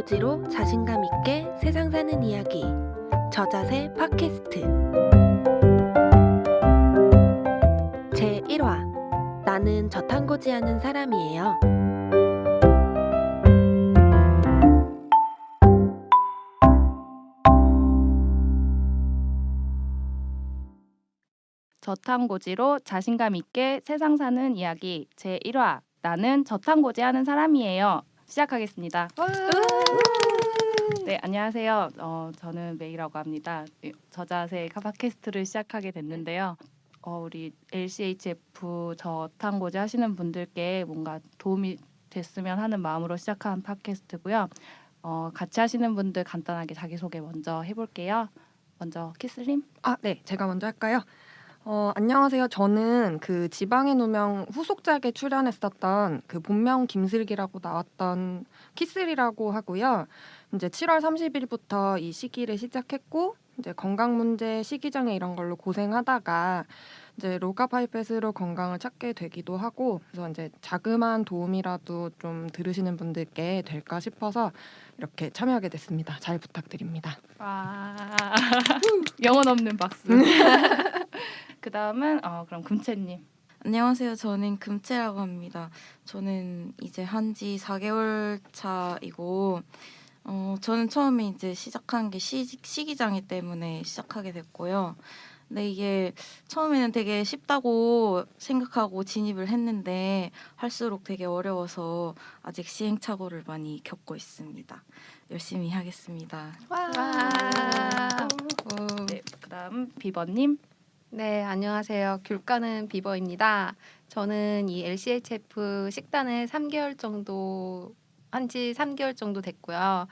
저탄고지로 자신감 있게 세상 사는 이야기 저자세 팟캐스트 제1화 나는 저탄고지하는 사람이에요. 저탄고지로 자신감 있게 세상 사는 이야기 제1화 나는 저탄고지하는 사람이에요. 시작하겠습니다. 네, 안녕하세요. 저는 메이라고 합니다. 저자세 팟캐스트를 시작하게 됐는데요. 우리 LCHF 저탄고지 하시는 분들께 뭔가 도움이 됐으면 하는 마음으로 시작한 팟캐스트고요. 같이 하시는 분들 간단하게 자기소개 먼저 해볼게요. 먼저 키슬님. 네, 제가 먼저 할까요? 안녕하세요. 저는 그 지방의 누명 후속작에 출연했었던 그 본명 김슬기라고 나왔던 키슬이라고 하고요. 이제 7월 30일부터 이 시기를 시작했고 이제 건강 문제, 식이장애 이런 걸로 고생하다가 이제 로카파이펫으로 건강을 찾게 되기도 하고 그래서 이제 자그마한 도움이라도 좀 들으시는 분들께 될까 싶어서 이렇게 참여하게 됐습니다. 잘 부탁드립니다. 와, 영혼 없는 박수. 그 다음은 그럼 금채님. 안녕하세요. 저는 금채라고 합니다. 저는 이제 한지 4개월 차이고 저는 처음에 이제 시작한 게 식이장애 때문에 시작하게 됐고요. 근데 이게 처음에는 되게 쉽다고 생각하고 진입을 했는데 할수록 되게 어려워서 아직 시행착오를 많이 겪고 있습니다. 열심히 하겠습니다. 네, 그 다음 비버님. 네, 안녕하세요. 귤가는 비버입니다. 저는 이 LCHF 식단을 3개월 정도 한지 3개월 정도 됐고요.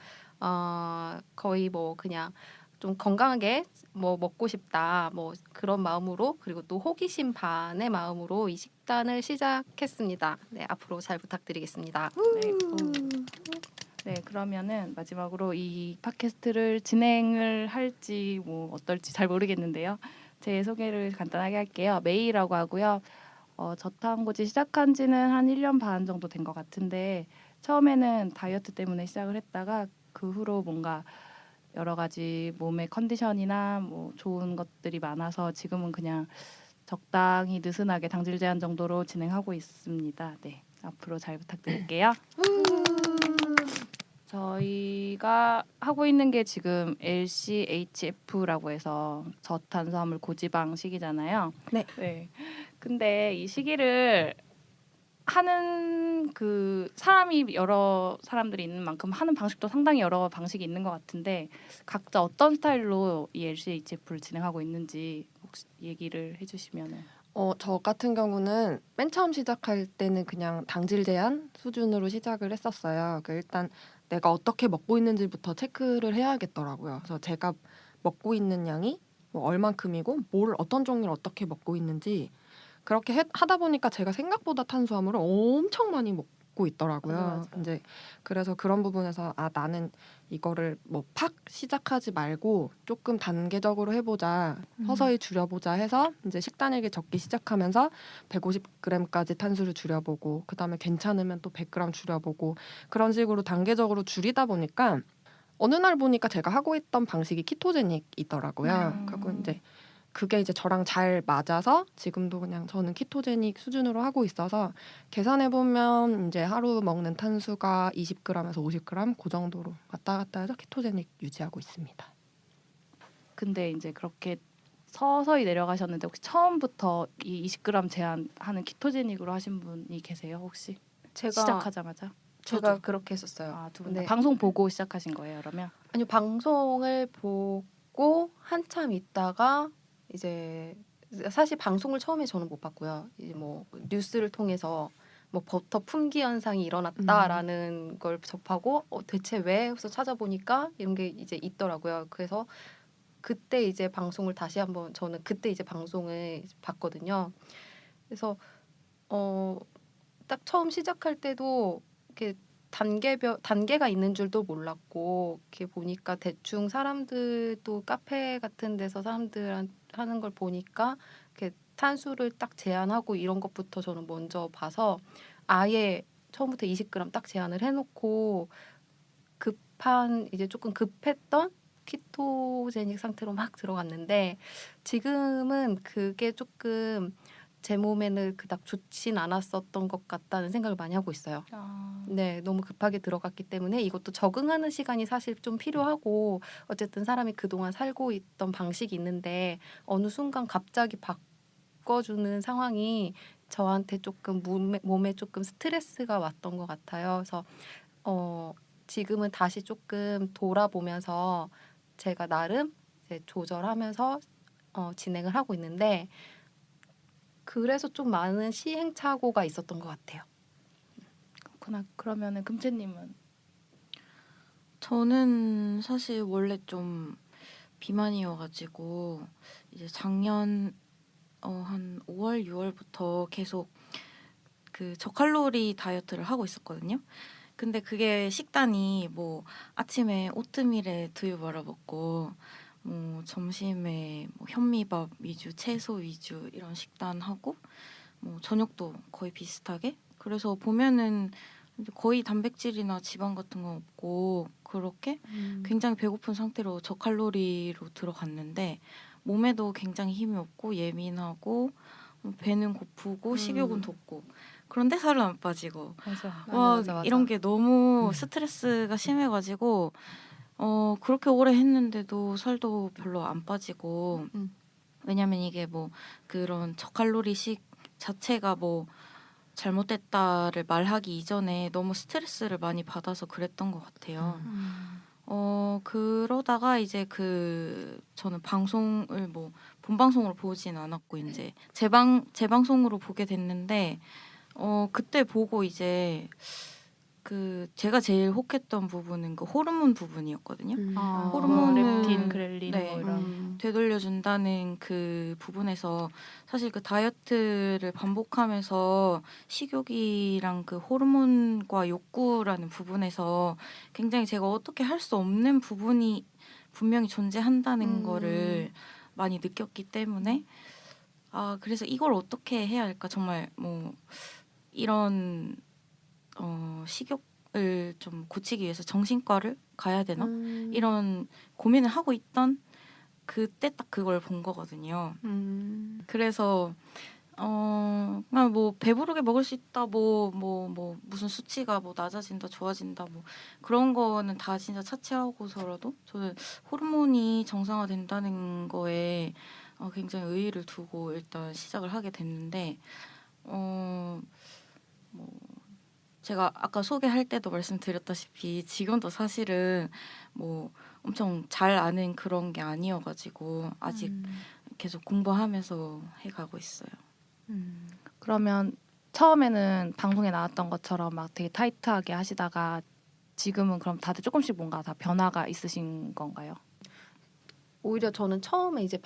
거의 뭐 그냥 좀 건강하게 뭐 먹고 싶다 뭐 그런 마음으로 그리고 또 호기심 반의 마음으로 이 식단을 시작했습니다. 네, 앞으로 잘 부탁드리겠습니다. 네, 그러면은 마지막으로 이 팟캐스트를 진행을 할지 뭐 어떨지 잘 모르겠는데요. 제 소개를 간단하게 할게요. 메이라고 하고요. 저탄고지 시작한 지는 한 1년 반 정도 된 것 같은데 처음에는 다이어트 때문에 시작을 했다가 그 후로 뭔가 여러 가지 몸의 컨디션이나 뭐 좋은 것들이 많아서 지금은 그냥 적당히 느슨하게 당질 제한 정도로 진행하고 있습니다. 네, 앞으로 잘 부탁드릴게요. 저희가 하고 있는 게 지금 LCHF라고 해서 저탄수화물 고지방 식이잖아요. 네. 근데 이 식이를 하는 그 사람이 여러 사람들이 있는 만큼 하는 방식도 상당히 여러 방식이 있는 것 같은데 각자 어떤 스타일로 이 LCHF를 진행하고 있는지 혹시 얘기를 해주시면은. 저 같은 경우는 맨 처음 시작할 때는 그냥 당질 제한 수준으로 시작을 했었어요. 일단 내가 어떻게 먹고 있는지부터 체크를 해야겠더라고요. 그래서 제가 먹고 있는 양이 뭐 얼만큼이고 뭘 어떤 종류를 어떻게 먹고 있는지 그렇게 하다 보니까 제가 생각보다 탄수화물을 엄청 많이 먹고 있더라고요. 맞아. 이제 그래서 그런 부분에서 나는 이거를 뭐 팍 시작하지 말고 조금 단계적으로 해보자, 서서히 줄여보자 해서 이제 식단일기 적기 시작하면서 150g까지 탄수를 줄여보고 그 다음에 괜찮으면 또 100g 줄여보고 그런 식으로 단계적으로 줄이다 보니까 어느 날 보니까 제가 하고 있던 방식이 키토제닉이더라고요. 그리고 이제 그게 이제 저랑 잘 맞아서 지금도 그냥 저는 키토제닉 수준으로 하고 있어서 계산해 보면 이제 하루 먹는 탄수가 20g에서 50g 그 정도로 왔다 갔다 해서 키토제닉 유지하고 있습니다. 근데 이제 그렇게 서서히 내려가셨는데 혹시 처음부터 이 20g 제한하는 키토제닉으로 하신 분이 계세요 혹시? 시작하자마자? 제가 그렇게 했었어요. 두 분 다 네. 방송 보고 시작하신 거예요 그러면? 아니요, 방송을 보고 한참 있다가 이제 사실 방송을 처음에 저는 못 봤고요. 이제 뭐 뉴스를 통해서 뭐 버터 품귀 현상이 일어났다라는 걸 접하고 대체 왜? 해서 찾아보니까 이런 게 이제 있더라고요. 그래서 그때 이제 방송을 다시 한번 저는 그때 이제 방송을 봤거든요. 그래서 딱 처음 시작할 때도 이렇게 단계가 있는 줄도 몰랐고 이렇게 보니까 대충 사람들도 카페 같은 데서 사람들 하는 걸 보니까 이렇게 탄수를 딱 제한하고 이런 것부터 저는 먼저 봐서 아예 처음부터 20g 딱 제한을 해놓고 급한 이제 조금 급했던 키토제닉 상태로 막 들어갔는데 지금은 그게 조금 제 몸에는 그닥 좋진 않았었던 것 같다는 생각을 많이 하고 있어요. 네, 너무 급하게 들어갔기 때문에 이것도 적응하는 시간이 사실 좀 필요하고 어쨌든 사람이 그동안 살고 있던 방식이 있는데 어느 순간 갑자기 바꿔주는 상황이 저한테 조금 몸에 조금 스트레스가 왔던 것 같아요. 그래서 지금은 다시 조금 돌아보면서 제가 나름 이제 조절하면서 진행을 하고 있는데 그래서 좀 많은 시행착오가 있었던 것 같아요. 그렇구나. 그러면은 금채님은 저는 사실 원래 좀 비만이어가지고 이제 작년 한 5월, 6월부터 계속 그 저칼로리 다이어트를 하고 있었거든요. 근데 그게 식단이 뭐 아침에 오트밀에 두유 말아 먹고 뭐 점심에 뭐 현미밥 위주, 채소 위주 이런 식단하고 뭐 저녁도 거의 비슷하게. 그래서 보면은 이제 거의 단백질이나 지방 같은 거 없고 그렇게 굉장히 배고픈 상태로 저칼로리로 들어갔는데 몸에도 굉장히 힘이 없고 예민하고 배는 고프고 식욕은 돋고 그런데 살은 안 빠지고 맞아. 맞아. 이런 게 너무 스트레스가 심해가지고 그렇게 오래 했는데도 살도 별로 안 빠지고 왜냐면 이게 뭐 그런 저칼로리식 자체가 뭐 잘못됐다를 말하기 이전에 너무 스트레스를 많이 받아서 그랬던 것 같아요. 그러다가 이제 저는 방송을 뭐 본방송으로 보진 않았고 이제 재방송으로 보게 됐는데 그때 보고 이제 제가 제일 혹했던 부분은 그 호르몬 부분이었거든요. 호르몬을 렙틴, 그렐린 네. 뭐 이런. 되돌려준다는 그 부분에서 사실 그 다이어트를 반복하면서 식욕이랑 그 호르몬과 욕구라는 부분에서 굉장히 제가 어떻게 할 수 없는 부분이 분명히 존재한다는 거를 많이 느꼈기 때문에 그래서 이걸 어떻게 해야 할까 정말 뭐 이런 식욕을 좀 고치기 위해서 정신과를 가야 되나 이런 고민을 하고 있던 그때 딱 그걸 본 거거든요. 그래서 그냥 뭐 배부르게 먹을 수 있다 뭐 무슨 수치가 뭐 낮아진다 좋아진다 뭐 그런 거는 다 진짜 차치하고서라도 저는 호르몬이 정상화된다는 거에 굉장히 의의를 두고 일단 시작을 하게 됐는데 뭐 제가 아까 소개할 때도 말씀드렸다시피 지금도 사실은 뭐 엄청 잘 아는 그런 게 아니어가지고 아직 계속 공부하면서 해가고 있어요. 그러면 처음에는 방송에 나왔던 것처럼 막 되게 타이트하게 하시다가 지금은 그럼 다들 조금씩 뭔가 다 변화가 있으신 건가요? 오히려 저는 처음에 이제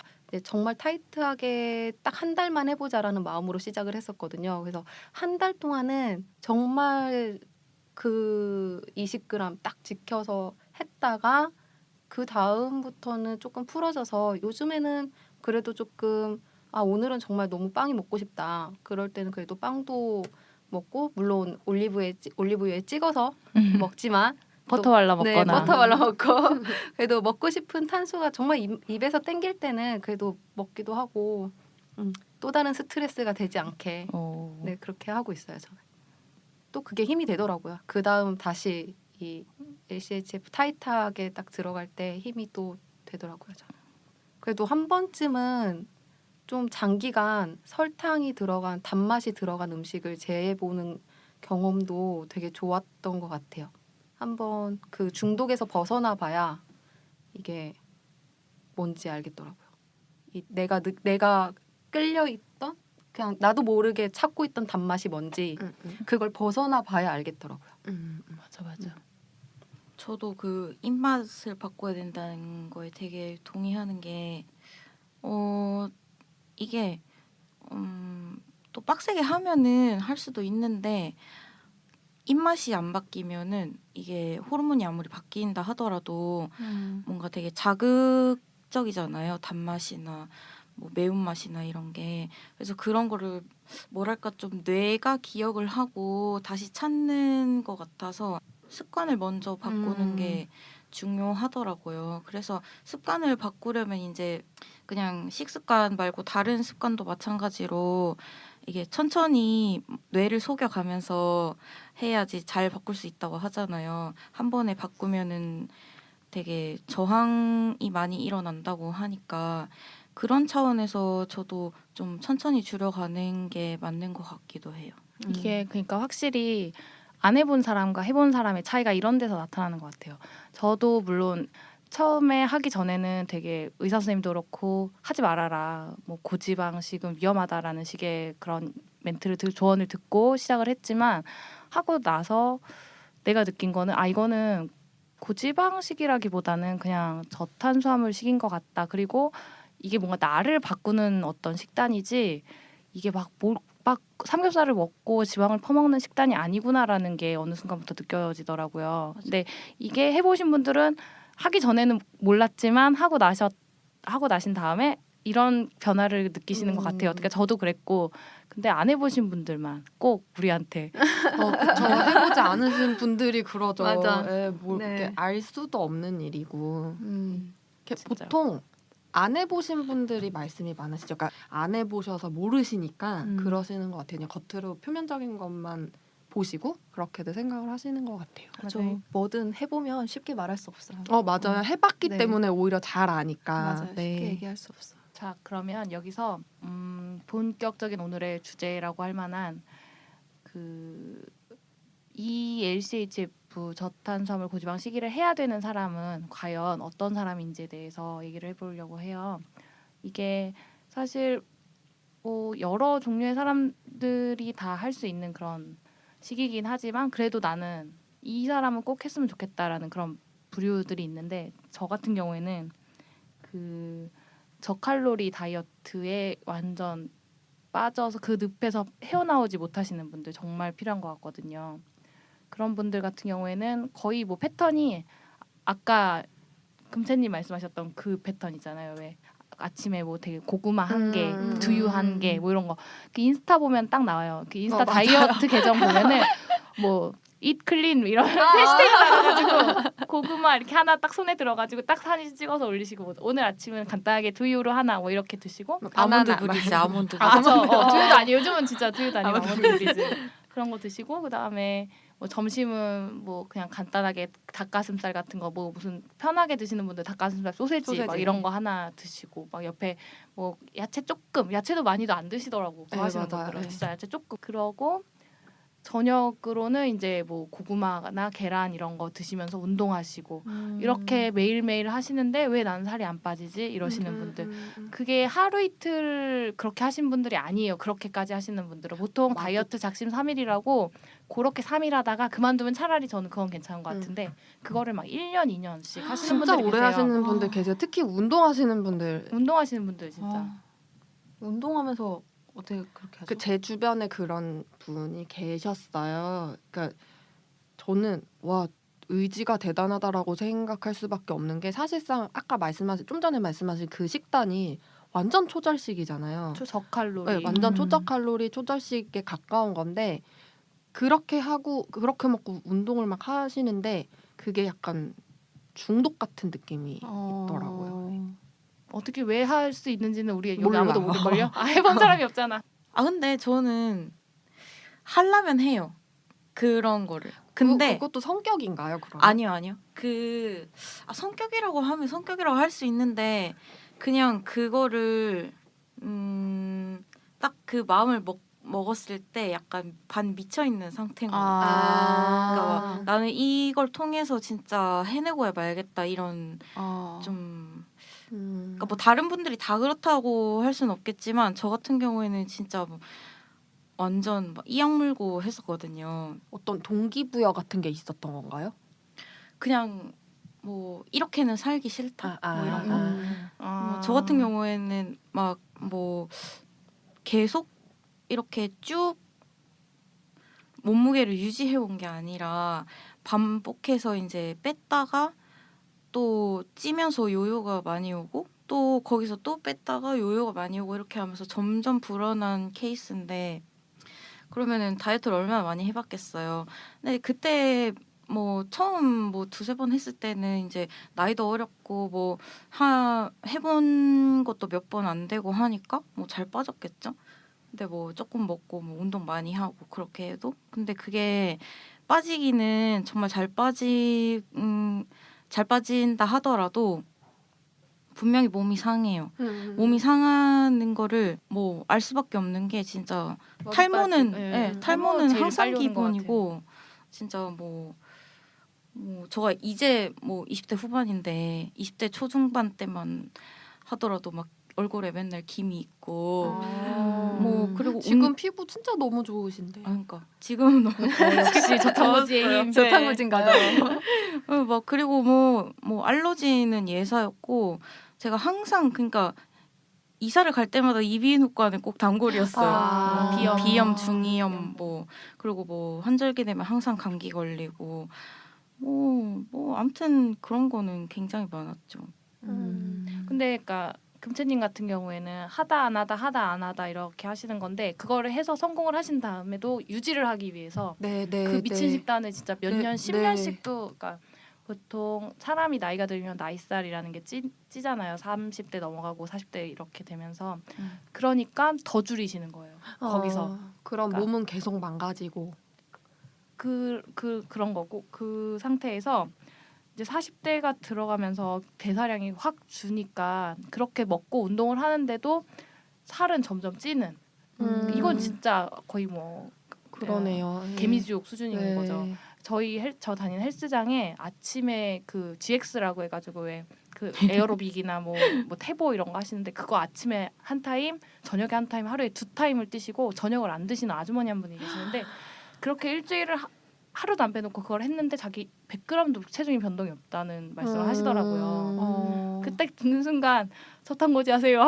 정말 타이트하게 딱 한 달만 해보자라는 마음으로 시작을 했었거든요. 그래서 한 달 동안은 정말 그 20g 딱 지켜서 했다가 그 다음부터는 조금 풀어져서 요즘에는 그래도 조금 오늘은 정말 너무 빵이 먹고 싶다. 그럴 때는 그래도 빵도 먹고 물론 올리브유에 찍어서 먹지만 버터 발라 네, 먹거나. 버터 발라 먹고 그래도 먹고 싶은 탄수가 정말 입에서 땡길 때는 그래도 먹기도 하고 또 다른 스트레스가 되지 않게 네, 그렇게 하고 있어요, 저는. 또 그게 힘이 되더라고요. 그 다음 다시 이 LCHF 타이트하게 딱 들어갈 때 힘이 또 되더라고요, 저는. 그래도 한 번쯤은 좀 장기간 설탕이 들어간 단맛이 들어간 음식을 재해보는 경험도 되게 좋았던 것 같아요. 한번 그 중독에서 벗어나 봐야 이게 뭔지 알겠더라고요. 내가 끌려 있던 그냥 나도 모르게 찾고 있던 단맛이 뭔지 그걸 벗어나 봐야 알겠더라고요. 맞아. 저도 그 입맛을 바꿔야 된다는 거에 되게 동의하는 게 이게 또 빡세게 하면은 할 수도 있는데 입맛이 안 바뀌면은 이게 호르몬이 아무리 바뀐다 하더라도 뭔가 되게 자극적이잖아요. 단맛이나 뭐 매운맛이나 이런 게. 그래서 그런 거를 뭐랄까 좀 뇌가 기억을 하고 다시 찾는 것 같아서 습관을 먼저 바꾸는 게 중요하더라고요. 그래서 습관을 바꾸려면 이제 그냥 식습관 말고 다른 습관도 마찬가지로 이게 천천히 뇌를 속여가면서 해야지 잘 바꿀 수 있다고 하잖아요. 한 번에 바꾸면은 되게 저항이 많이 일어난다고 하니까 그런 차원에서 저도 좀 천천히 줄여가는 게 맞는 것 같기도 해요. 이게 그러니까 확실히 안 해본 사람과 해본 사람의 차이가 이런 데서 나타나는 것 같아요. 저도 물론 처음에 하기 전에는 되게 의사 선생님도 그렇고 하지 말아라, 뭐 고지방식은 위험하다라는 식의 그런 멘트를 조언을 듣고 시작을 했지만 하고 나서 내가 느낀 거는 이거는 고지방식이라기보다는 그냥 저탄수화물식인 것 같다. 그리고 이게 뭔가 나를 바꾸는 어떤 식단이지 이게 막 삼겹살을 먹고 지방을 퍼먹는 식단이 아니구나라는 게 어느 순간부터 느껴지더라고요. 근데 이게 해보신 분들은 하기 전에는 몰랐지만 하고 나신 다음에 이런 변화를 느끼시는 것 같아요. 그러니까 저도 그랬고, 근데 안 해보신 분들만 꼭 우리한테 그쵸. 해보지 않으신 분들이 그러죠. 맞아. 예, 뭐 네. 이렇게 알 수도 없는 일이고. 이렇게 진짜요. 보통 안 해보신 분들이 말씀이 많으시죠. 그러니까 안 해보셔서 모르시니까 그러시는 것 같아요. 그냥 겉으로 표면적인 것만 보시고 그렇게들 생각을 하시는 것 같아요. 그렇죠. 맞아요. 뭐든 해보면 쉽게 말할 수 없어요. 맞아요. 해봤기 네. 때문에 오히려 잘 아니까. 맞아요. 네. 쉽게 얘기할 수 없어. 자, 그러면 여기서 본격적인 오늘의 주제라고 할 만한 이 LCHF 저탄수화물 고지방 시기를 해야 되는 사람은 과연 어떤 사람인지에 대해서 얘기를 해보려고 해요. 이게 사실 뭐 여러 종류의 사람들이 다 할 수 있는 그런 시기긴 하지만 그래도 나는 이 사람은 꼭 했으면 좋겠다라는 그런 부류들이 있는데 저 같은 경우에는 저칼로리 다이어트에 완전 빠져서 그 늪에서 헤어나오지 못하시는 분들 정말 필요한 것 같거든요. 그런 분들 같은 경우에는 거의 뭐 패턴이 아까 금채님 말씀하셨던 그 패턴이잖아요. 왜 아침에 뭐 되게 고구마 한 개, 두유 한 개, 뭐 이런 거. 그 인스타 보면 딱 나와요. 그 인스타 다이어트 계정 보면은 뭐 eat clean 이런 해시태그 나와가지고 고구마 이렇게 하나 딱 손에 들어가지고 딱 사진 찍어서 올리시고 뭐 오늘 아침은 간단하게 두유로 하나 뭐 이렇게 드시고 아몬드 브리즈, 아몬드 아, 브리즈. 두유도 아니에요. 요즘은 진짜 두유도 아니고 아몬드 브리즈 그런 거 드시고 그 다음에 뭐 점심은 뭐 그냥 간단하게 닭가슴살 같은 거 뭐 무슨 편하게 드시는 분들 닭가슴살 소세지 막 이런 거 하나 드시고 막 옆에 뭐 야채 조금 야채도 많이도 안 드시더라고 네, 좋아하시는 맞아요. 분들은 네. 진짜 야채 조금 그러고 저녁으로는 이제 뭐 고구마나 계란 이런 거 드시면서 운동하시고 이렇게 매일매일 하시는데 왜 나는 살이 안 빠지지 이러시는 분들 그게 하루 이틀 그렇게 하신 분들이 아니에요. 그렇게까지 하시는 분들은 보통 다이어트 작심 3일이라고 그렇게 3일 하다가 그만두면 차라리 저는 그건 괜찮은 것 같은데 그거를 막 1년 2년씩 하시는 진짜 분들이 오래 계세요. 하시는 분들 계세요. 특히 운동하시는 분들. 운동하시는 분들 진짜 운동하면서 어떻게 그렇게 하죠? 제 주변에 그런 분이 계셨어요. 그러니까 저는 와 의지가 대단하다라고 생각할 수밖에 없는 게 사실상 아까 좀 전에 말씀하신 그 식단이 완전 초절식이잖아요. 저칼로리 네, 완전 초저칼로리 초절식에 가까운 건데 그렇게 먹고 운동을 막 하시는데 그게 약간 중독 같은 느낌이 있더라고요. 어떻게 왜 할 수 있는지는 우리 여기 몰라. 아무도 모를걸요? 해본 사람이 없잖아. 근데 저는 하려면 해요. 그런 거를. 근데 그것도 성격인가요? 그럼? 아니요. 성격이라고 하면 성격이라고 할 수 있는데 그냥 그거를 딱 그 마음을 먹었을 때 약간 반 미쳐 있는 상태인 것 같아요. 그러니까 나는 이걸 통해서 진짜 해내고 말겠다 이런 좀 그러니까 뭐 다른 분들이 다 그렇다고 할 수는 없겠지만 저 같은 경우에는 진짜 뭐 완전 막 이악 물고 했었거든요. 어떤 동기부여 같은 게 있었던 건가요? 그냥 뭐 이렇게는 살기 싫다 뭐 이런 거. 저 같은 경우에는 막 뭐 계속 이렇게 쭉 몸무게를 유지해 온 게 아니라 반복해서 이제 뺐다가 또 찌면서 요요가 많이 오고 또 거기서 또 뺐다가 요요가 많이 오고 이렇게 하면서 점점 불어난 케이스인데 그러면은 다이어트를 얼마나 많이 해봤겠어요. 근데 그때 뭐 처음 뭐 두세 번 했을 때는 이제 나이도 어렸고 뭐 해본 것도 몇 번 안 되고 하니까 뭐 잘 빠졌겠죠. 근데 뭐 조금 먹고 뭐 운동 많이 하고 그렇게 해도 근데 그게 빠지기는 정말 잘 빠진다 하더라도 분명히 몸이 상해요. 몸이 상하는 거를 뭐 알 수밖에 없는 게 진짜 탈모는 탈모는 제일 항상 빨리 오는 것 기본이고 진짜 뭐 저가 이제 뭐 20대 후반인데 20대 초중반 때만 하더라도 막 얼굴에 맨날 김이 있고 뭐 그리고 지금 피부 진짜 너무 좋으신데. 그러니까 지금은 너무 역시 저탄고지의 힘. 저탄고진 가죠. 막 그리고 뭐 알러지는 예사였고 제가 항상 그러니까 이사를 갈 때마다 이비인후과는 꼭 단골이었어요. 비염, 중이염 뭐 그리고 뭐 환절기 되면 항상 감기 걸리고 뭐 아무튼 그런 거는 굉장히 많았죠. 근데 그러니까 금채님 같은 경우에는 하다 안 하다 이렇게 하시는 건데 그거를 해서 성공을 하신 다음에도 유지를 하기 위해서 네. 그 미친 식단을 진짜 몇 네, 년, 네. 10년씩도 그러니까 보통 사람이 나이가 들면 나이살이라는 게 찌잖아요. 30대 넘어가고 40대 이렇게 되면서 그러니까 더 줄이시는 거예요. 거기서 그럼 그러니까 몸은 계속 망가지고. 그런 거고 그 상태에서 이제 40대가 들어가면서 대사량이 확 주니까 그렇게 먹고 운동을 하는데도 살은 점점 찌는 이건 진짜 거의 뭐 그러네요. 개미지옥 수준인 네. 거죠. 저 다니는 헬스장에 아침에 그 GX라고 해가지고 왜 그 에어로빅이나 뭐 태보 이런 거 하시는데 그거 아침에 한 타임, 저녁에 한 타임, 하루에 2타임을 뛰시고 저녁을 안 드시는 아주머니 한 분이 계시는데 그렇게 일주일을 하루도 안 빼놓고 그걸 했는데 자기 100g도 체중이 변동이 없다는 말씀을 하시더라고요. 그때 듣는 순간 저탄고지 하세요.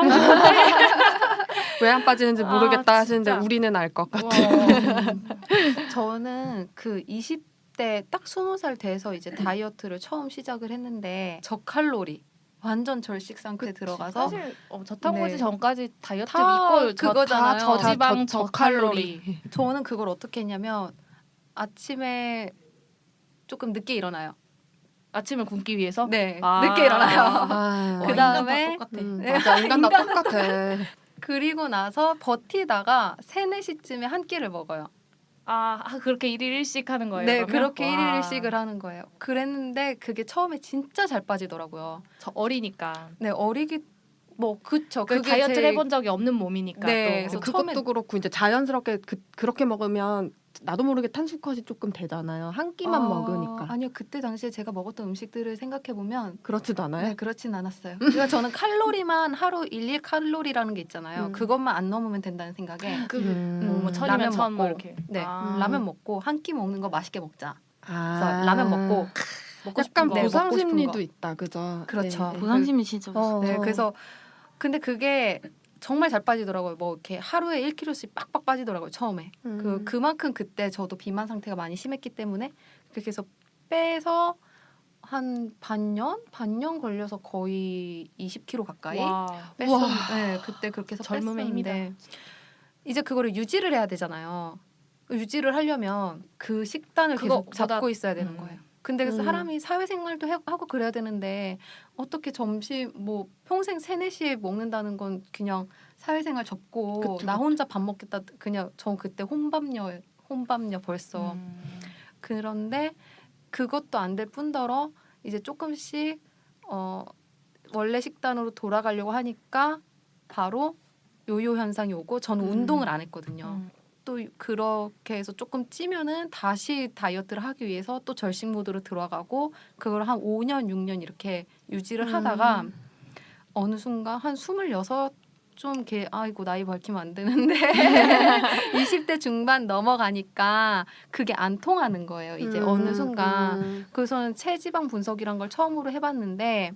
왜 안 빠지는지 모르겠다 하시는데 진짜. 우리는 알 것 같아. 저는 그 20대 딱 20살 돼서 이제 다이어트를 처음 시작을 했는데 저칼로리 완전 절식 상태 들어가서 사실 저탄고지 네. 전까지 다이어트 다 이꼴 그거잖아요. 저지방 다 저칼로리. 저는 그걸 어떻게 했냐면 아침에 조금 늦게 일어나요. 아침을 굶기 위해서. 네, 아. 늦게 일어나요. 아, 그 다음에 인간 다 똑같아. 맞아. 인간 다 똑같아. 그리고 나서 버티다가 3, 4시쯤에 한 끼를 먹어요. 그렇게 일일 일식 하는 거예요. 네, 그러면? 그렇게 와. 일일 일식을 하는 거예요. 그랬는데 그게 처음에 진짜 잘 빠지더라고요. 저 어리니까. 네, 어리기 뭐 그쵸. 그 그게 다이어트를 제- 해본 적이 없는 몸이니까. 네, 또. 그래서 그것도 처음에- 그렇고 이제 자연스럽게 그렇게 먹으면 나도 모르게 탄수화물이 조금 되잖아요. 한 끼만 먹으니까. 아니요, 그때 당시에 제가 먹었던 음식들을 생각해 보면 그렇지도 않아요? 네, 그렇진 않았어요. 그러니까 저는 칼로리만 하루 1칼로리라는 게 있잖아요. 그것만 안 넘으면 된다는 생각에 뭐 천이면 라면 천 뭐 먹고, 이렇게. 네, 라면 먹고 한 끼 먹는 거 맛있게 먹자. 그래서 아. 라면 먹고 먹고 싶은 약간 거. 네, 보상 먹고 싶은 심리도 거. 있다, 그죠? 그렇죠. 네. 보상심이 진짜 무서워. 네, 그래서 근데 그게 정말 잘 빠지더라고요. 뭐 이렇게 하루에 1kg씩 빡빡 빠지더라고요. 처음에. 그만큼 그때 저도 비만 상태가 많이 심했기 때문에 그렇게 해서 빼서 한 반년 걸려서 거의 20kg 가까이 와. 뺐었. 네, 그때 그렇게 해서 젊음의 뺐었는데 이제 그거를 유지를 해야 되잖아요. 유지를 하려면 그 식단을 계속 그거보다- 잡고 있어야 되는 거예요. 근데 그래서 음. 사람이 사회생활도 하고 그래야 되는데 어떻게 점심 뭐 평생 3, 4시에 먹는다는 건 그냥 사회생활 접고 그쵸, 나 혼자 밥 먹겠다 그냥 전 그때 혼밥녀 벌써 그런데 그것도 안 될 뿐더러 이제 조금씩 원래 식단으로 돌아가려고 하니까 바로 요요 현상이 오고 저는 운동을 안 했거든요. 또 그렇게 해서 조금 찌면은 다시 다이어트를 하기 위해서 또 절식 모드로 들어가고 그걸 한 5년, 6년 이렇게 유지를 하다가 어느 순간 한 26 좀 이렇게 아이고 나이 밝히면 안 되는데 20대 중반 넘어가니까 그게 안 통하는 거예요. 이제 어느 순간 그래서는 체지방 분석이란 걸 처음으로 해봤는데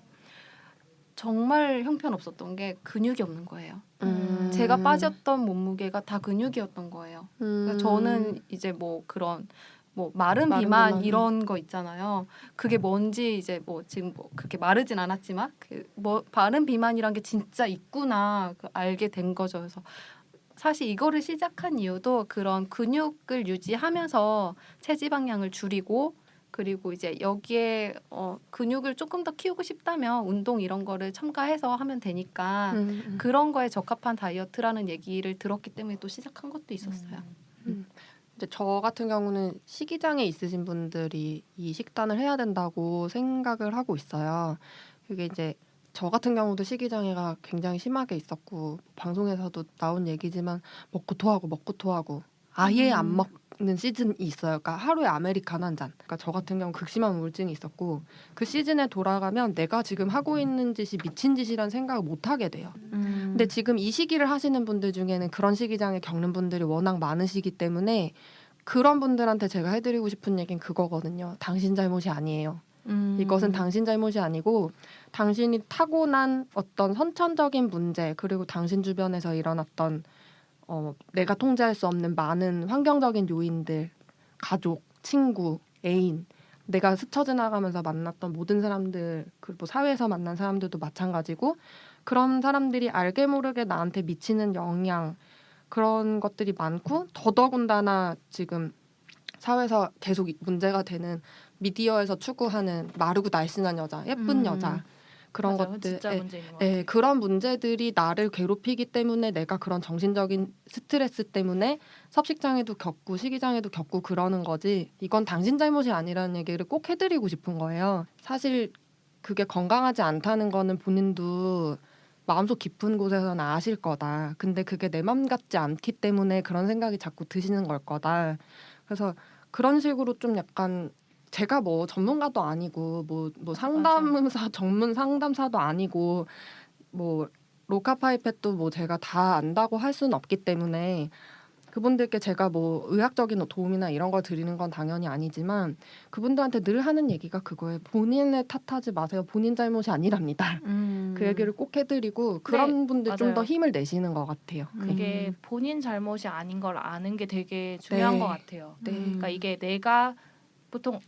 정말 형편없었던 게 근육이 없는 거예요. 제가 빠졌던 몸무게가 다 근육이었던 거예요. 그러니까 저는 이제 뭐 그런 뭐 마른 비만 이런 거 있잖아요. 그게 뭔지 이제 뭐 지금 뭐 그렇게 마르진 않았지만 그 뭐 마른 비만이란 게 진짜 있구나 알게 된 거죠. 그래서 사실 이거를 시작한 이유도 그런 근육을 유지하면서 체지방량을 줄이고 그리고 이제 여기에 근육을 조금 더 키우고 싶다면 운동 이런 거를 첨가해서 하면 되니까 그런 거에 적합한 다이어트라는 얘기를 들었기 때문에 또 시작한 것도 있었어요. 이제 저 같은 경우는 식이장애 있으신 분들이 이 식단을 해야 된다고 생각을 하고 있어요. 그게 이제 저 같은 경우도 식이장애가 굉장히 심하게 있었고 방송에서도 나온 얘기지만 먹고 토하고 아예 안 먹는 시즌이 있어요. 그러니까 하루에 아메리카노 한 잔. 그러니까 저 같은 경우 극심한 우울증이 있었고 그 시즌에 돌아가면 내가 지금 하고 있는 짓이 미친 짓이란 생각을 못 하게 돼요. 근데 지금 이 시기를 하시는 분들 중에는 그런 식이장애 겪는 분들이 워낙 많으시기 때문에 그런 분들한테 제가 해드리고 싶은 얘기는 그거거든요. 당신 잘못이 아니에요. 이것은 당신 잘못이 아니고 당신이 타고난 어떤 선천적인 문제 그리고 당신 주변에서 일어났던 내가 통제할 수 없는 많은 환경적인 요인들, 가족, 친구, 애인, 내가 스쳐 지나가면서 만났던 모든 사람들, 그리고 사회에서 만난 사람들도 마찬가지고 그런 사람들이 알게 모르게 나한테 미치는 영향 그런 것들이 많고 더더군다나 지금 사회에서 계속 문제가 되는 미디어에서 추구하는 마르고 날씬한 여자, 예쁜 여자 그런 맞아요. 것들, 진짜 문제인 것 같아요. 예, 그런 문제들이 나를 괴롭히기 때문에 내가 그런 정신적인 스트레스 때문에 섭식장애도 겪고 식이장애도 겪고 그러는 거지 이건 당신 잘못이 아니라는 얘기를 꼭 해드리고 싶은 거예요. 사실 그게 건강하지 않다는 거는 본인도 마음속 깊은 곳에서는 아실 거다. 근데 그게 내 맘 같지 않기 때문에 그런 생각이 자꾸 드시는 걸 거다. 그래서 그런 식으로 좀 약간 제가 뭐 전문가도 아니고 뭐 상담사 전문 상담사도 아니고 뭐 로카파이펫도 뭐 제가 다 안다고 할 수는 없기 때문에 그분들께 제가 뭐 의학적인 도움이나 이런 걸 드리는 건 당연히 아니지만 그분들한테 늘 하는 얘기가 그거예요. 본인을 탓하지 마세요. 본인 잘못이 아니랍니다. 그 얘기를 꼭 해드리고 그런 분들 좀 더 맞아요. 힘을 내시는 것 같아요. 그게 본인 잘못이 아닌 걸 아는 게 되게 중요한 네. 것 같아요. 네. 그러니까 이게 내가 보통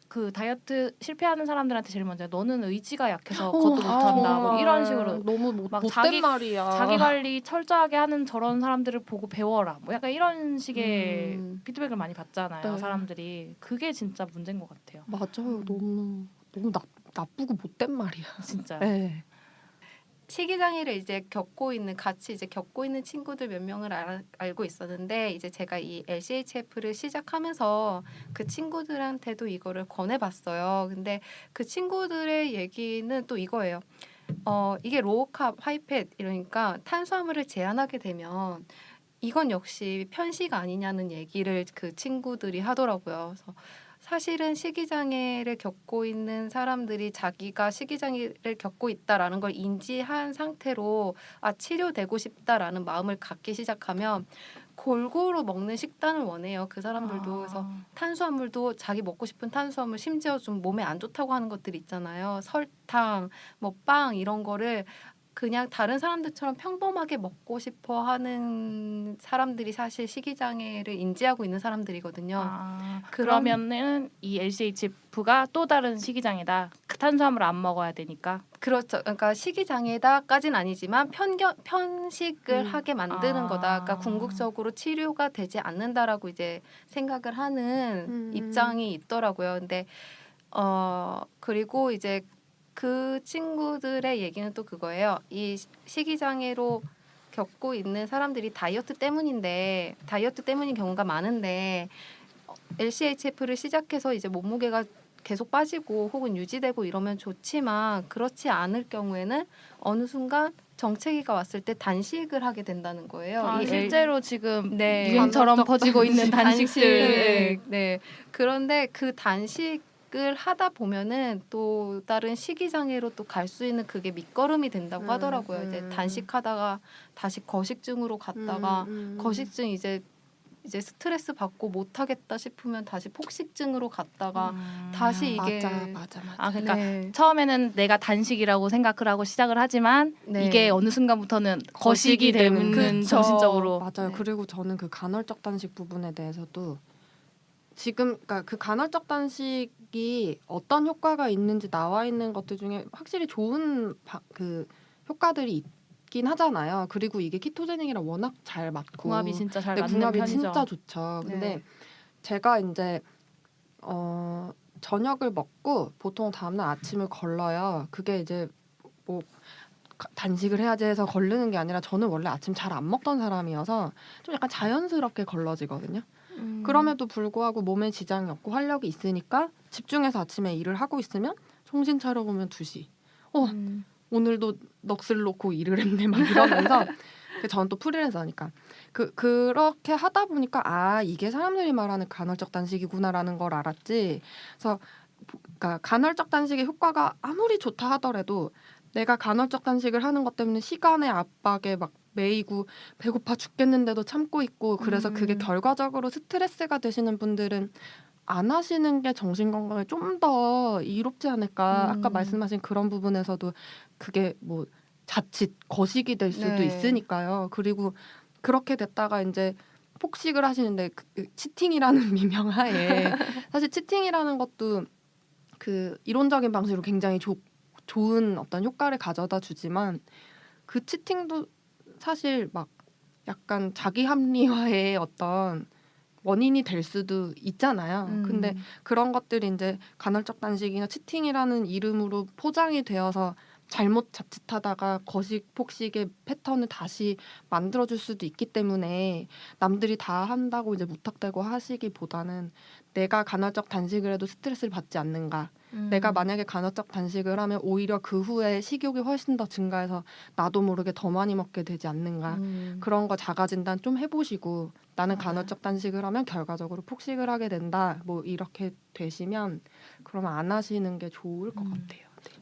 그 다이어트 실패하는 사람들한테 제일 먼저 너는 의지가 약해서 그것도 못한다 뭐 이런 식으로 너무 막 못된 말이야. 자기 관리 철저하게 하는 저런 사람들을 보고 배워라 뭐 약간 이런 식의 피드백을 많이 받잖아요. 네. 사람들이 그게 진짜 문제인 것 같아요. 맞아요. 너무 나쁘고 못된 말이야. 진짜. 네. 식이장애를 이제 같이 이제 겪고 있는 친구들 몇 명을 알고 있었는데 이제 제가 이 LCHF를 시작하면서 그 친구들한테도 이거를 권해봤어요. 근데 그 친구들의 얘기는 또 이거예요. 이게 로우캅, 하이팻 이러니까 탄수화물을 제한하게 되면 이건 역시 편식 아니냐는 얘기를 그 친구들이 하더라고요. 그래서 사실은 식이장애를 겪고 있는 사람들이 자기가 식이장애를 겪고 있다라는 걸 인지한 상태로 치료되고 싶다라는 마음을 갖기 시작하면 골고루 먹는 식단을 원해요. 그 사람들도. 그래서 탄수화물도 자기 먹고 싶은 탄수화물 심지어 좀 몸에 안 좋다고 하는 것들이 있잖아요. 설탕, 뭐 빵 이런 거를 그냥 다른 사람들처럼 평범하게 먹고 싶어 하는 사람들이 사실 식이장애를 인지하고 있는 사람들이거든요. 그러면은 이 LCHF가 또 다른 식이장애다. 그 탄수화물 안 먹어야 되니까. 그렇죠. 그러니까 식이장애다까지는 아니지만 편식을 하게 만드는 거다. 그러니까 궁극적으로 치료가 되지 않는다라고 이제 생각을 하는 입장이 있더라고요. 근데 그리고 이제 그 친구들의 얘기는 또 그거예요. 이 식이장애로 겪고 있는 사람들이 다이어트 때문인 경우가 많은데 LCHF를 시작해서 이제 몸무게가 계속 빠지고 혹은 유지되고 이러면 좋지만 그렇지 않을 경우에는 어느 순간 정체기가 왔을 때 단식을 하게 된다는 거예요. 실제로 지금 네. 유행처럼 퍼지고 있는 단식들. 네. 그런데 그 단식을 하다 보면은 또 다른 식이장애로 또 갈 수 있는 그게 밑거름이 된다고 하더라고요. 이제 단식하다가 다시 거식증으로 갔다가 거식증 이제 스트레스 받고 못 하겠다 싶으면 다시 폭식증으로 갔다가 다시 이게 맞아. 그러니까 네. 처음에는 내가 단식이라고 생각을 하고 시작을 하지만 네. 이게 어느 순간부터는 거식이 거식이 되는 되는 그쵸. 정신적으로 맞아요. 네. 그리고 저는 그 간헐적 단식 부분에 대해서도 지금 그러니까 그 간헐적 단식이 어떤 효과가 있는지 나와 있는 것들 중에 확실히 좋은 그 효과들이 있긴 하잖아요. 그리고 이게 키토제닉이랑 워낙 잘 맞고 궁합이 진짜 잘 네, 맞는 궁합이 편이죠. 진짜 좋죠. 근데 네. 제가 이제 저녁을 먹고 보통 다음날 아침을 걸러요. 그게 이제 뭐 단식을 해야지 해서 걸르는 게 아니라 저는 원래 아침 잘 안 먹던 사람이어서 좀 약간 자연스럽게 걸러지거든요. 그럼에도 불구하고 몸에 지장이 없고 활력이 있으니까 집중해서 아침에 일을 하고 있으면 정신 차려보면 2시. 오늘도 넋을 놓고 일을 했네 막 이러면서 저는 또 프리랜서니까 그렇게 하다 보니까 아 이게 사람들이 말하는 간헐적 단식이구나라는 걸 알았지. 그래서 그러니까 간헐적 단식의 효과가 아무리 좋다 하더라도 내가 간헐적 단식을 하는 것 때문에 시간의 압박에 막 매이고 배고파 죽겠는데도 참고 있고 그래서 그게 결과적으로 스트레스가 되시는 분들은 안 하시는 게 정신 건강에 좀 더 이롭지 않을까. 아까 말씀하신 그런 부분에서도 그게 뭐 자칫 거식이 될 수도 네. 있으니까요. 그리고 그렇게 됐다가 이제 폭식을 하시는데 그 치팅이라는 미명하에 사실 치팅이라는 것도 그 이론적인 방식으로 굉장히 좋은 어떤 효과를 가져다 주지만 그 치팅도 사실 막 약간 자기 합리화의 어떤 원인이 될 수도 있잖아요. 근데 그런 것들이 이제 간헐적 단식이나 치팅이라는 이름으로 포장이 되어서 잘못 자칫하다가 거식 폭식의 패턴을 다시 만들어줄 수도 있기 때문에 남들이 다 한다고 이제 무턱대고 하시기보다는 내가 간헐적 단식을 해도 스트레스를 받지 않는가. 내가 만약에 간헐적 단식을 하면 오히려 그 후에 식욕이 훨씬 더 증가해서 나도 모르게 더 많이 먹게 되지 않는가. 그런 거 자가진단 좀 해보시고 나는 간헐적 단식을 하면 결과적으로 폭식을 하게 된다. 뭐 이렇게 되시면 그러면 안 하시는 게 좋을 것 같아요. 네.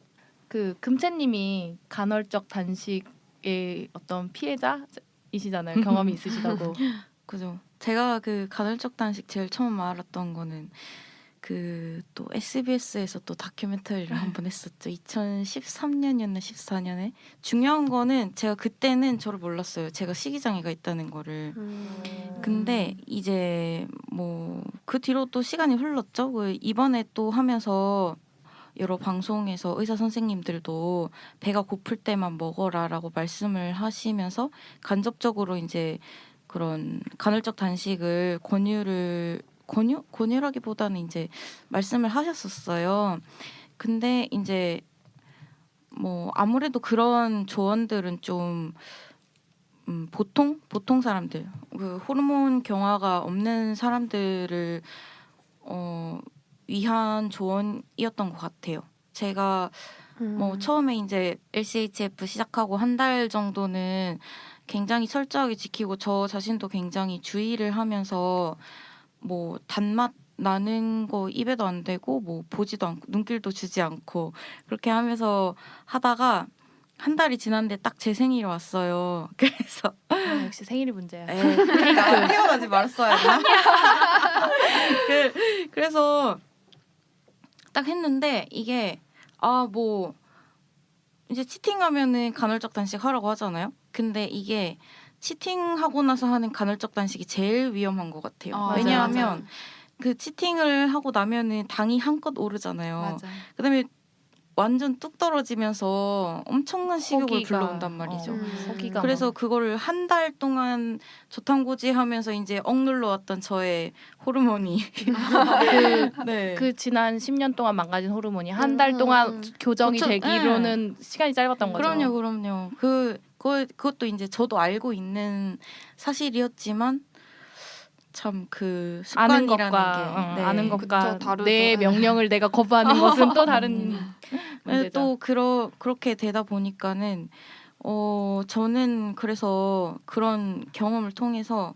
그 금채님이 간헐적 단식의 어떤 피해자이시잖아요. 경험이 있으시다고. 그죠. 제가 그 간헐적 단식 제일 처음 알았던 거는 그 또 SBS에서 또 다큐멘터리를 한번 했었죠. 2013년이었나 14년에. 중요한 거는 제가 그때는 저를 몰랐어요. 제가 식이장애가 있다는 거를. 근데 이제 뭐 그 뒤로 또 시간이 흘렀죠. 그 이번에 또 하면서 여러 방송에서 의사 선생님들도 배가 고플 때만 먹어라라고 말씀을 하시면서 간접적으로 이제 그런 간헐적 단식을 권유라기보다는 이제 말씀을 하셨었어요. 근데 이제 뭐 아무래도 그런 조언들은 좀 보통 사람들 그 호르몬 경화가 없는 사람들을 위한 조언이었던 것 같아요. 제가 뭐 처음에 이제 LCHF 시작하고 한 달 정도는 굉장히 철저하게 지키고 저 자신도 굉장히 주의를 하면서 뭐 단맛 나는 거 입에도 안 대고 뭐 보지도 않고 눈길도 주지 않고 그렇게 하면서 하다가 한 달이 지났는데 딱 제 생일이 왔어요. 그래서 역시 생일이 문제야. 그러니까 태어나지 말았어야 했나? 그래서 딱 했는데 이게 뭐 이제 치팅하면은 간헐적 단식 하라고 하잖아요. 근데 이게 치팅하고 나서 하는 간헐적 단식이 제일 위험한 것 같아요. 왜냐하면 맞아요. 그 치팅을 하고 나면은 당이 한껏 오르잖아요. 맞아. 그다음에 완전 뚝 떨어지면서 엄청난 식욕을 불러온단 말이죠. 허기가 그래서 막. 그거를 한 달 동안 저탄고지하면서 이제 억눌러 왔던 저의 호르몬이 네. 그 지난 10년 동안 망가진 호르몬이 한 달 동안 교정이 고쳐- 되기로는 시간이 짧았던 거죠. 그럼요. 그것도 이제 저도 알고 있는 사실이었지만 참 그 아는 습관이라는 것과 게 네. 아는 것과 그쵸, 다르죠. 내 명령을 내가 거부하는 것은 또 다른 네, 문제죠. 또 그렇게 되다 보니까는 저는 그래서 그런 경험을 통해서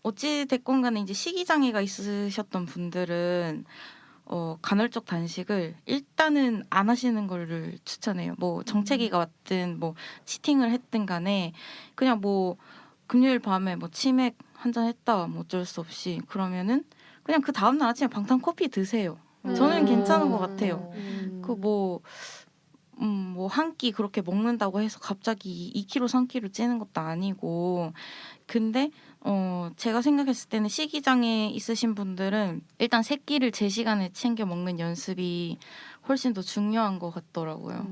어찌 됐건 간에 이제 식이장애가 있으셨던 분들은 간헐적 단식을 일단은 안 하시는 거를 추천해요. 뭐 정체기가 왔든 뭐 치팅을 했든 간에 그냥 뭐 금요일 밤에 뭐 치맥 한잔 했다 뭐 어쩔 수 없이 그러면은 그냥 그 다음날 아침에 방탄 커피 드세요. 저는 괜찮은 것 같아요. 그 뭐 한 끼 그렇게 먹는다고 해서 갑자기 2kg, 3kg 찌는 것도 아니고 근데 제가 생각했을 때는 식이장애 있으신 분들은 일단 세 끼를 제 시간에 챙겨 먹는 연습이 훨씬 더 중요한 것 같더라고요.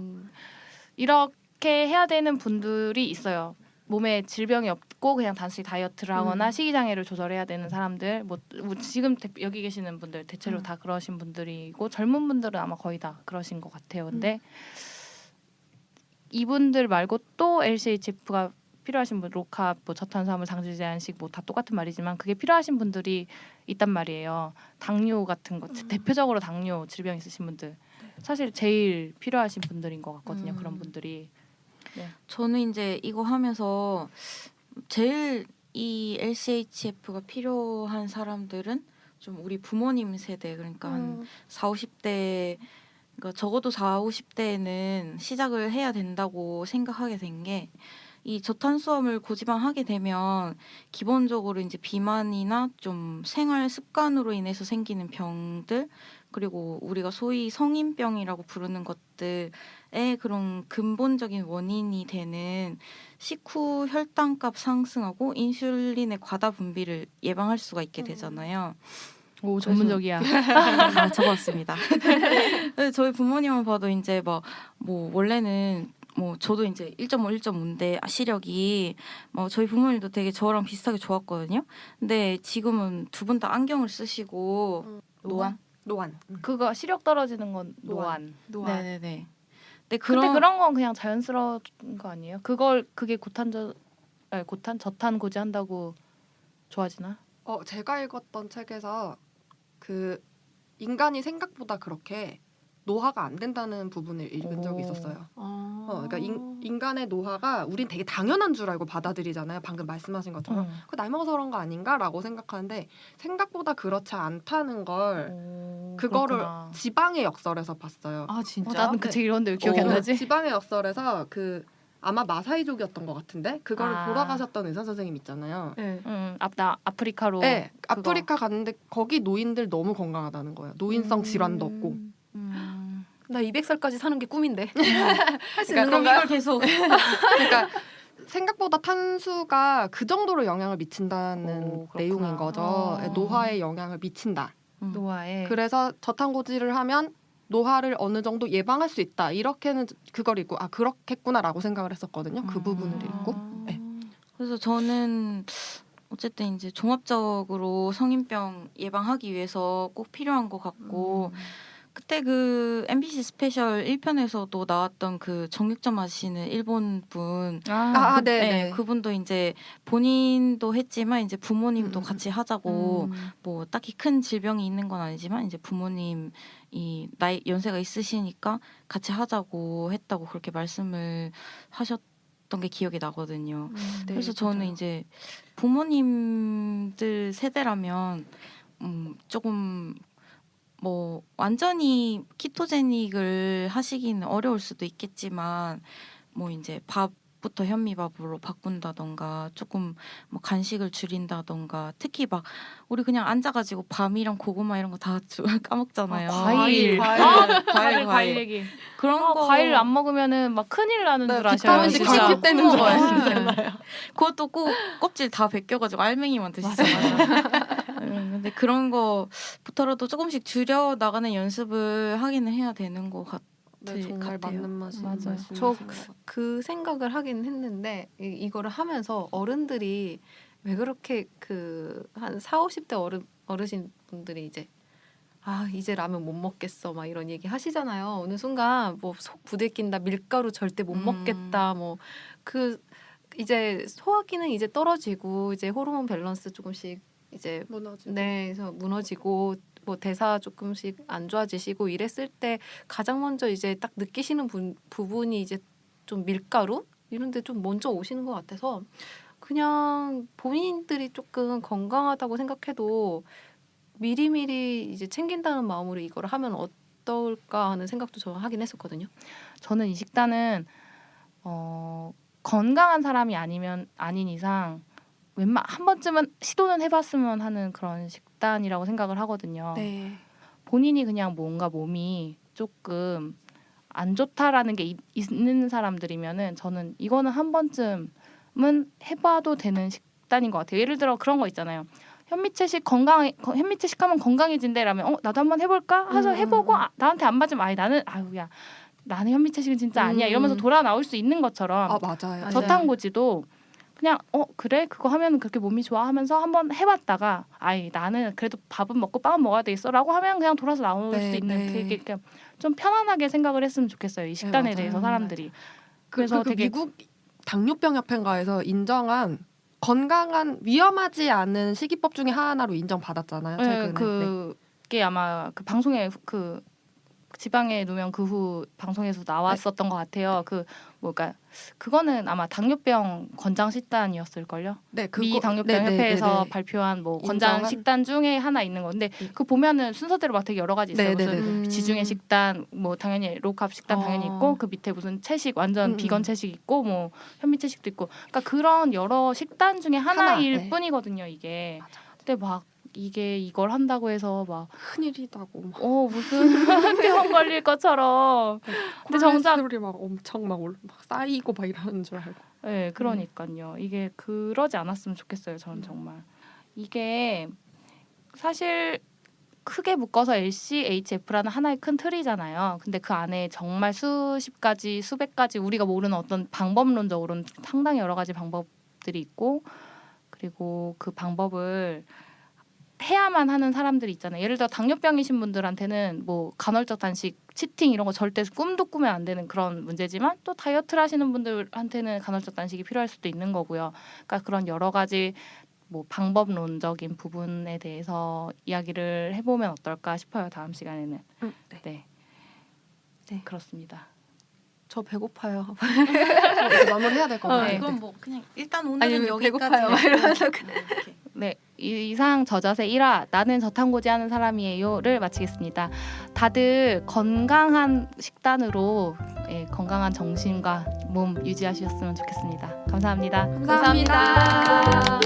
이렇게 해야 되는 분들이 있어요. 몸에 질병이 없고 그냥 단순히 다이어트를 하거나 음. 식이장애를 조절해야 되는 사람들 뭐 지금 여기 계시는 분들 대체로 음. 다 그러신 분들이고 젊은 분들은 아마 거의 다 그러신 것 같아요. 근데 이분들 말고 또 LCHF가 필요하신 분, 로카, 뭐 저탄수화물 상주 제한식 뭐 다 똑같은 말이지만 그게 필요하신 분들이 있단 말이에요. 당뇨 같은 거 대표적으로 당뇨 질병 있으신 분들 사실 제일 필요하신 분들인 것 같거든요. 그런 분들이. 저는 이제 이거 하면서 제일 이 LCHF가 필요한 사람들은 좀 우리 부모님 세대 그러니까 한 4, 50대 그러니까 적어도 4, 50대에는 시작을 해야 된다고 생각하게 된 게 이 저탄수화물 고지방하게 되면 기본적으로 이제 비만이나 좀 생활 습관으로 인해서 생기는 병들 그리고 우리가 소위 성인병이라고 부르는 것들의 그런 근본적인 원인이 되는 식후 혈당값 상승하고 인슐린의 과다 분비를 예방할 수가 있게 되잖아요. 오 전문적이야. 다 적었습니다. 근데 저희 부모님만 봐도 이제 뭐 원래는 뭐 저도 이제 1.5, 1.5인데 시력이 뭐 저희 부모님도 되게 저랑 비슷하게 좋았거든요. 근데 지금은 두 분 다 안경을 쓰시고 노안? 노안. 그거 시력 떨어지는 건 노안. 네네네. 근데 근데 그런 건 그냥 자연스러운 거 아니에요? 그게 저탄 고지한다고 좋아지나? 제가 읽었던 책에서 그 인간이 생각보다 그렇게 노화가 안 된다는 부분을 읽은 적이 있었어요. 그러니까 인간의 노화가 우린 되게 당연한 줄 알고 받아들이잖아요. 방금 말씀하신 것처럼 그 나이 먹어서 그런 거 아닌가라고 생각하는데 생각보다 그렇지 않다는 걸 그거를 그렇구나. 지방의 역설에서 봤어요. 아 진짜? 나는 그 책 읽었는데 왜 기억이 안 나지? 지방의 역설에서 그 아마 마사이족이었던 것 같은데 그걸 아. 돌아가셨던 의사 선생님 있잖아요. 네. 나 아프리카로. 네, 그거. 아프리카 갔는데 거기 노인들 너무 건강하다는 거예요. 노인성 질환도 없고. 나 200살까지 사는 게 꿈인데. 할 수 그러니까 있는 건가요? 이걸 계속 그러니까 생각보다 탄수가 그 정도로 영향을 미친다는 오, 그렇구나. 내용인 거죠. 노화에 영향을 미친다. 노화에. 그래서 저탄고지를 하면 노화를 어느 정도 예방할 수 있다. 이렇게는 그걸 읽고 그렇겠구나라고 생각을 했었거든요. 그 부분을 읽고. 네. 그래서 저는 어쨌든 이제 종합적으로 성인병 예방하기 위해서 꼭 필요한 것 같고 그때 그 MBC 스페셜 1편에서도 나왔던 그 정육점 하시는 일본 분 네. 그분도 이제 본인도 했지만 이제 부모님도 같이 하자고 뭐 딱히 큰 질병이 있는 건 아니지만 이제 부모님이 나이 연세가 있으시니까 같이 하자고 했다고 그렇게 말씀을 하셨던 게 기억이 나거든요. 그래서 저는 맞아요. 이제 부모님들 세대라면 조금 뭐 완전히 키토제닉을 하시기는 어려울 수도 있겠지만 뭐 이제 밥부터 현미밥으로 바꾼다던가 조금 뭐 간식을 줄인다던가 특히 막 우리 그냥 앉아가지고 밤이랑 고구마 이런 거 다 까먹잖아요. 과일. 과일 얘기. 그런 거 과일 안 먹으면은 막 큰일 나는 줄 아셔요. 비타민C 진짜. 결핍되는 줄 아시잖아요. 그것도 꼭 껍질 다 벗겨가지고 알맹이만 드시잖아요. 근데 그런 거부터라도 조금씩 줄여 나가는 연습을 하기는 해야 되는 것 같아요. 네, 정말 같아요. 맞는 말씀. 맞아요. 말씀이신 저 것 같아요. 그 생각을 하긴 했는데 이거를 하면서 어른들이 왜 그렇게 그 한 4, 50대 어르신 분들이 이제 이제 라면 못 먹겠어 막 이런 얘기 하시잖아요. 어느 순간 뭐 속 부대낀다, 밀가루 절대 못 먹겠다, 뭐 그 이제 소화 기능 이제 떨어지고 이제 호르몬 밸런스 조금씩 이제 무너지고. 네, 그래서 무너지고 뭐 대사 조금씩 안 좋아지시고 이랬을 때 가장 먼저 이제 딱 느끼시는 부분이 이제 좀 밀가루 이런데 좀 먼저 오시는 것 같아서 그냥 본인들이 조금 건강하다고 생각해도 미리미리 이제 챙긴다는 마음으로 이걸 하면 어떨까 하는 생각도 저는 하긴 했었거든요. 저는 이 식단은 건강한 사람이 아닌 이상 한 번쯤은 시도는 해봤으면 하는 그런 식단이라고 생각을 하거든요. 네. 본인이 그냥 뭔가 몸이 조금 안 좋다라는 게 있는 사람들이면은 저는 이거는 한 번쯤은 해봐도 되는 식단인 것 같아요. 예를 들어 그런 거 있잖아요. 현미채식 하면 건강해진대라면 나도 한번 해볼까 해서 해보고 나한테 안 맞으면 나는 현미채식은 진짜 아니야 이러면서 돌아 나올 수 있는 것처럼 맞아요. 맞아요. 저탄고지도 그냥 그래 그거 하면 그렇게 몸이 좋아하면서 한번 해봤다가 아이 나는 그래도 밥은 먹고 빵은 먹어야 되겠어라고 하면 그냥 돌아서 나올 네, 수 있는 네. 되게 그냥 좀 편안하게 생각을 했으면 좋겠어요. 이 식단에 맞아요. 대해서 사람들이. 그래서 그 되게 미국 당뇨병 협회인가에서 인정한 건강한 위험하지 않은 식이법 중에 하나로 인정받았잖아요. 최근에. 네. 그게 아마 그 방송에 그 지방에 누면 그 후 방송에서 나왔었던 것 같아요. 그 뭐가 그거는 아마 당뇨병 권장 식단이었을걸요. 네, 미 당뇨병 협회에서 네. 발표한 뭐 권장 인정한- 식단 중에 하나 있는 건데 네. 그 보면은 순서대로 막 되게 여러 가지 있어요. 네, 무슨 네, 네. 지중해 식단 뭐 당연히 로우캅 식단 당연히 있고 그 밑에 무슨 채식 완전 비건 채식 있고 뭐 현미 채식도 있고 그러니까 그런 여러 식단 중에 하나일 네. 뿐이거든요. 이게. 근데 막 이게 이걸 한다고 해서 막 큰일이다고 막 무슨 병 걸릴 것처럼 근데 정작 콜레스테롤이 막 엄청 막 쌓이고 막 이러는 줄 알고. 네, 그러니까요. 이게 그러지 않았으면 좋겠어요. 저는 정말 이게 사실 크게 묶어서 LCHF라는 하나의 큰 틀이잖아요. 근데 그 안에 정말 수십 가지, 수백 가지 우리가 모르는 어떤 방법론적으로는 상당히 여러 가지 방법들이 있고 그리고 그 방법을 해야만 하는 사람들이 있잖아요. 예를 들어 당뇨병이신 분들한테는 뭐 간헐적 단식, 치팅 이런 거 절대 꿈도 꾸면 안 되는 그런 문제지만 또 다이어트를 하시는 분들한테는 간헐적 단식이 필요할 수도 있는 거고요. 그러니까 그런 여러 가지 뭐 방법론적인 부분에 대해서 이야기를 해보면 어떨까 싶어요. 다음 시간에는. 네. 네, 그렇습니다. 저 배고파요. 이제 마무리해야 될 것 같아요. 네. 그럼 뭐 그냥 일단 오늘은 아니, 여기까지 배고파요. 막 이러면서 이렇게. 네, 이상 저자세 1화 나는 저탄고지 하는 사람이에요를 마치겠습니다. 다들 건강한 식단으로 건강한 정신과 몸 유지하셨으면 좋겠습니다. 감사합니다. 감사합니다.